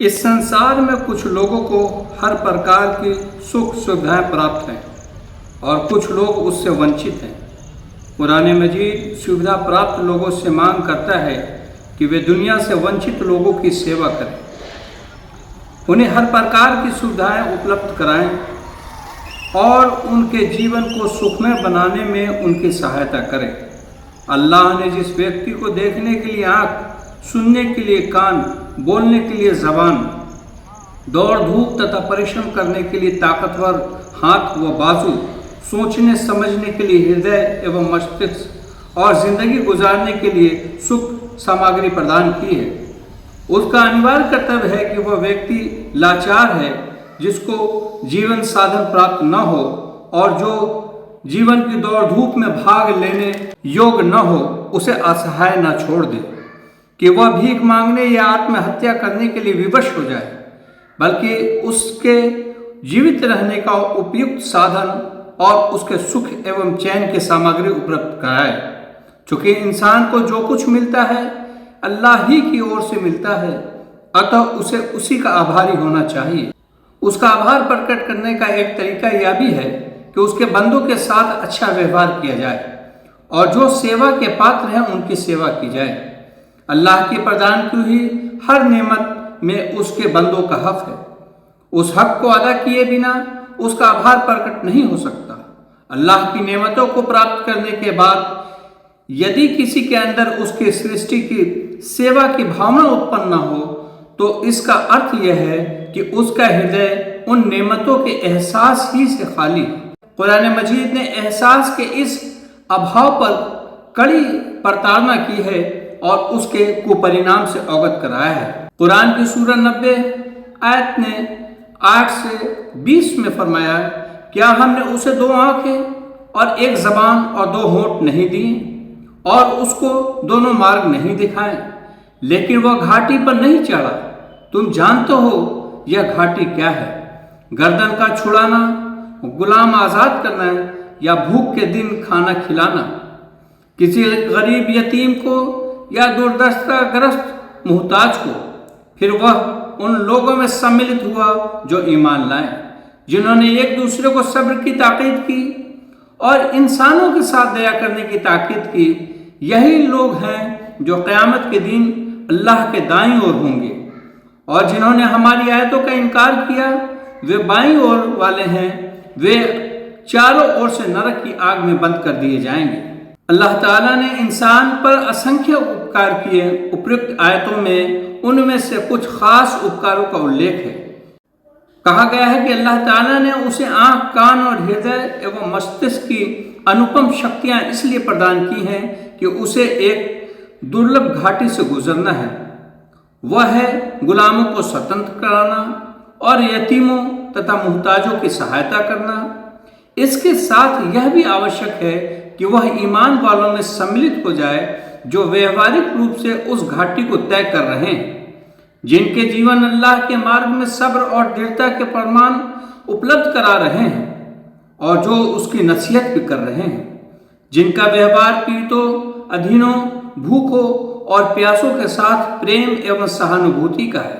इस संसार में कुछ लोगों को हर प्रकार की सुख सुविधाएं प्राप्त हैं और कुछ लोग उससे वंचित हैं। कुरान मजीद सुविधा प्राप्त लोगों से मांग करता है कि वे दुनिया से वंचित लोगों की सेवा करें, उन्हें हर प्रकार की सुविधाएं उपलब्ध कराएं और उनके जीवन को सुखमय बनाने में उनकी सहायता करें। अल्लाह ने जिस व्यक्ति को देखने के लिए आँख, सुनने के लिए कान, बोलने के लिए ज़बान, दौड़ धूप तथा परिश्रम करने के लिए ताकतवर हाथ व बाजू, सोचने समझने के लिए हृदय एवं मस्तिष्क और ज़िंदगी गुजारने के लिए सुख सामग्री प्रदान की है, उसका अनिवार्य कर्तव्य है कि वह व्यक्ति लाचार है, जिसको जीवन साधन प्राप्त न हो और जो जीवन की दौड़ धूप में भाग लेने योग्य न हो, उसे असहाय न छोड़ दे कि वह भीख मांगने या आत्महत्या करने के लिए विवश हो जाए, बल्कि उसके जीवित रहने का उपयुक्त साधन और उसके सुख एवं चैन की सामग्री उपलब्ध कराए। चूँकि इंसान को जो कुछ मिलता है अल्लाह ही की ओर से मिलता है, अतः उसे उसी का आभारी होना चाहिए। उसका आभार प्रकट करने का एक तरीका यह भी है कि उसके बंदों के साथ अच्छा व्यवहार किया जाए और जो सेवा के पात्र हैं उनकी सेवा की जाए। अल्लाह की प्रदान की हुई हर नेमत में उसके बंदों का हक है। उस हक को अदा किए बिना उसका आभार प्रकट नहीं हो सकता। अल्लाह की नेमतों को प्राप्त करने के बाद यदि किसी के अंदर उसकी सृष्टि की सेवा की भावना उत्पन्न न हो, तो इसका अर्थ यह है कि उसका हृदय उन नेमतों के एहसास ही से खाली है। कुरान मजीद ने एहसास के इस अभाव पर कड़ी प्रताड़ना की है और उसके कुपरिणाम से अवगत कराया है। कुरान की सूरह 90 आयत ने 8 से 20 में फरमाया, क्या हमने उसे 2 आंखें और 1 ज़बान और 2 होंठ नहीं दिए और उसको दोनों मार्ग नहीं दिखाए, लेकिन वह घाटी पर नहीं चढ़ा। तुम जानते हो यह घाटी क्या है? गर्दन का छुड़ाना, गुलाम आज़ाद करना या भूख के दिन खाना खिलाना, किसी गरीब यतीम को या दुर्दशाग्रस्त मुहताज को। फिर वह उन लोगों में सम्मिलित हुआ जो ईमान लाए, जिन्होंने एक दूसरे को सब्र की ताकीद की और इंसानों के साथ दया करने की ताकीद की। यही लोग हैं जो क़यामत के दिन अल्लाह के दाईं ओर होंगे, और जिन्होंने हमारी आयतों का इनकार किया वे बाईं ओर वाले हैं, वे चारों ओर से नरक की आग में बंद कर दिए जाएंगे। अल्लाह ताला ने इंसान पर असंख्य उपकार किए। उपयुक्त आयतों में उनमें से कुछ खास उपकारों का उल्लेख है। कहा गया है कि अल्लाह ताला ने उसे आँख, कान और हृदय एवं मस्तिष्क की अनुपम शक्तियाँ इसलिए प्रदान की हैं कि उसे एक दुर्लभ घाटी से गुजरना है। वह है गुलामों को स्वतंत्र कराना और यतीमों तथा मुहताजों की सहायता करना। इसके साथ यह भी आवश्यक है कि वह ईमान वालों में सम्मिलित हो जाए जो व्यवहारिक रूप से उस घाटी को तय कर रहे हैं, जिनके जीवन अल्लाह के मार्ग में सब्र और दृढ़ता के प्रमाण उपलब्ध करा रहे हैं और जो उसकी नसीहत भी कर रहे हैं, जिनका व्यवहार पीड़ितों, अधीनों, भूखों और प्यासों के साथ प्रेम एवं सहानुभूति का है,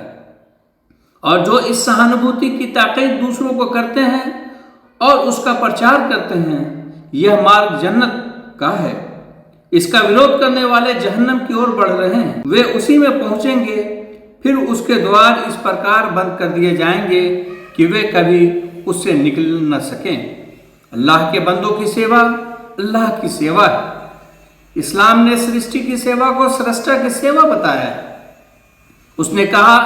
और जो इस सहानुभूति की ताकीद दूसरों को करते हैं और उसका प्रचार करते हैं। यह मार्ग जन्नत का है। इसका विरोध करने वाले जहन्नम की ओर बढ़ रहे हैं। वे उसी में पहुंचेंगे, फिर उसके द्वार इस प्रकार बंद कर दिए जाएंगे कि वे कभी उससे निकल न सकें। अल्लाह के बंदों की सेवा अल्लाह की सेवा है। इस्लाम ने सृष्टि की सेवा को सृष्टा की सेवा बताया है। उसने कहा,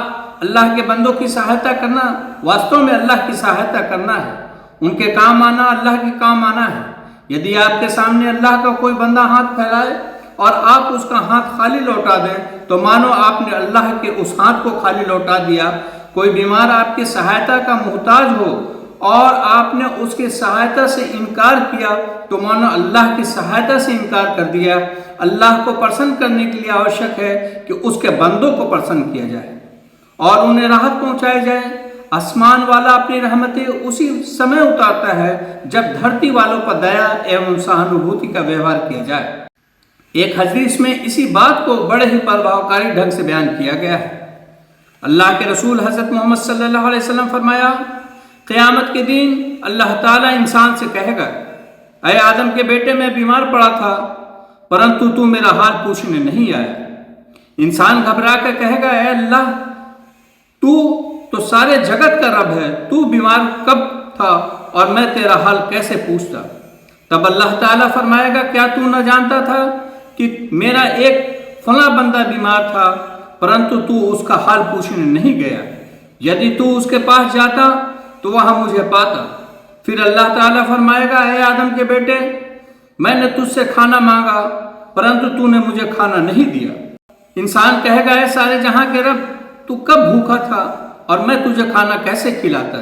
अल्लाह के बंदों की सहायता करना वास्तव में अल्लाह की सहायता करना है। उनके काम आना अल्लाह के काम आना है। यदि आपके सामने अल्लाह का कोई बंदा हाथ फैलाए और आप उसका हाथ खाली लौटा दें, तो मानो आपने अल्लाह के उस हाथ को खाली लौटा दिया। कोई बीमार आपकी सहायता का मुहताज हो और आपने उसकी सहायता से इनकार किया, तो मानो अल्लाह की सहायता से इनकार कर दिया। अल्लाह को प्रसन्न करने के लिए आवश्यक है कि उसके बंदों को प्रसन्न किया जाए और उन्हें राहत पहुंचाई जाए। आसमान वाला अपनी रहमतें उसी समय उतारता है जब धरती वालों पर दया एवं सहानुभूति का व्यवहार किया जाए। एक हदीस में इसी बात को बड़े ही प्रभावकारी ढंग से बयान किया गया है। अल्लाह के रसूल हज़रत मोहम्मद सल्लल्लाहु अलैहि वसल्लम फरमाया, क़यामत के दिन अल्लाह ताला इंसान से कहेगा, अय आदम के बेटे, मैं बीमार पड़ा था परंतु तू मेरा हाल पूछने नहीं आया। इंसान घबरा कर कहेगा, अय अल्लाह, तू तो सारे जगत का रब है, तू बीमार कब था और मैं तेरा हाल कैसे पूछता। तब अल्लाह ताला फरमाएगा, क्या तू न जानता था कि मेरा एक फला बंदा बीमार था परंतु तू उसका हाल पूछने नहीं गया। यदि तू उसके पास जाता तो वहां मुझे पाता। फिर अल्लाह ताला फरमाएगा, हे आदम के बेटे, मैंने तुझसे खाना मांगा परंतु तूने मुझे खाना नहीं दिया। इंसान कहेगा, हे सारे जहां के रब, तू कब भूखा था और मैं तुझे खाना कैसे खिलाता।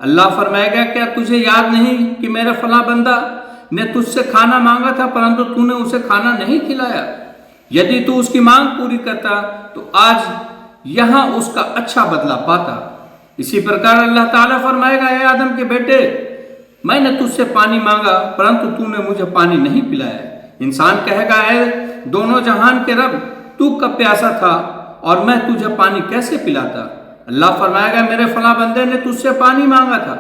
अल्लाह फरमाएगा, क्या तुझे याद नहीं कि मेरा फला बंदा ने तुझसे खाना मांगा था परंतु तूने उसे खाना नहीं खिलाया। यदि तू उसकी मांग पूरी करता तो आज यहां उसका अच्छा बदला पाता। इसी प्रकार अल्लाह ताला फरमाएगा, हे आदम के बेटे, मैंने तुझसे पानी मांगा परंतु तूने मुझे पानी नहीं पिलाया। इंसान कहेगा, हे दोनों जहान के रब, तू कब प्यासा था और मैं तुझे पानी कैसे पिलाता। अल्लाह फरमाएगा, मेरे फला बंदे ने तुझसे पानी मांगा था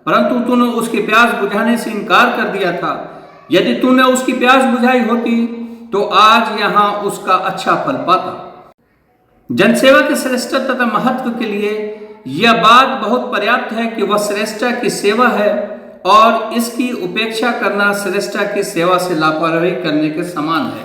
परंतु तूने उसकी प्यास बुझाने से इनकार कर दिया था। यदि तूने उसकी प्यास बुझाई होती तो आज यहां उसका अच्छा फल पाता। जनसेवा के श्रेष्ठता तथा महत्व के लिए यह बात बहुत पर्याप्त है कि वह श्रेष्ठता की सेवा है और इसकी उपेक्षा करना श्रेष्ठता की सेवा से लापरवाही करने के समान है।